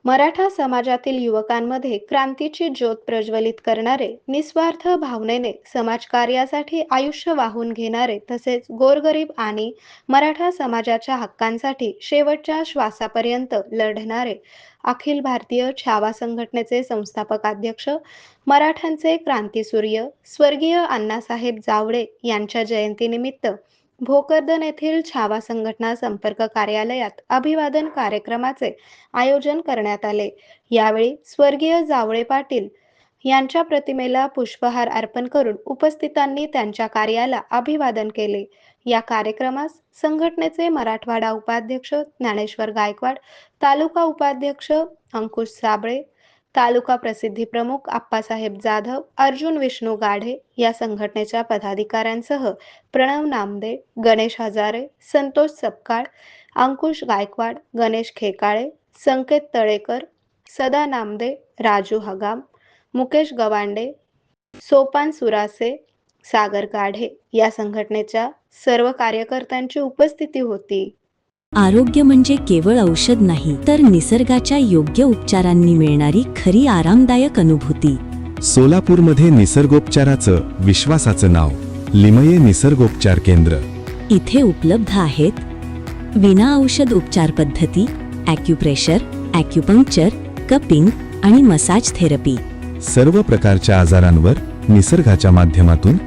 मराठा समाजातील युवकांमध्ये क्रांतीची ज्योत प्रज्वलित करणारे, निस्वार्थ भावनेने समाजकार्यासाठी आयुष्य वाहून घेणारे, तसेच गोरगरीब आणि मराठा समाजाच्या हक्कांसाठी शेवटच्या श्वासापर्यंत लढणारे अखिल भारतीय छावा संघटनेचे संस्थापक अध्यक्ष, मराठ्यांचे क्रांतीसूर्य स्वर्गीय अण्णासाहेब जावळे यांच्या जयंतीनिमित्त भोकरदन येथील छावा संघटना संपर्क कार्यालयात अभिवादन कार्यक्रमाचे आयोजन करण्यात आले. यावेळी स्वर्गीय जावळे पाटील यांच्या प्रतिमेला पुष्पहार अर्पण करून उपस्थितांनी त्यांच्या कार्याला अभिवादन केले. या कार्यक्रमास संघटनेचे मराठवाडा उपाध्यक्ष ज्ञानेश्वर गायकवाड, तालुका उपाध्यक्ष अंकुश साबळे, तालुका प्रसिद्धी प्रमुख आप्पासाहेब जाधव, अर्जुन विष्णू गाढे या संघटनेच्या पदाधिकाऱ्यांसह प्रणव नामदे, गणेश हजारे, संतोष सपकाळ, अंकुश गायकवाड, गणेश खेकाळे, संकेत तळेकर, सदा नामदे, राजू हगाम, मुकेश गवांडे, सोपान सुरासे, सागर गाढे या संघटनेच्या सर्व कार्यकर्त्यांची उपस्थिती होती. आरोग्य म्हणजे केवळ औषध नाही, तर निसर्गाच्या योग्य उपचारांनी मिळणारी खरी आरामदायक अनुभूती. सोलापूरमध्ये निसर्गोपचाराचं विश्वासाचं नाव लिमये निसर्गोपचार केंद्र. इथे उपलब्ध आहेत विना औषध उपचार पद्धती, ॲक्युप्रेशर, ॲक्युपंक्चर, कपिंग आणि मसाज थेरपी. सर्व प्रकारच्या आजारांवर निसर्गाच्या माध्यमातून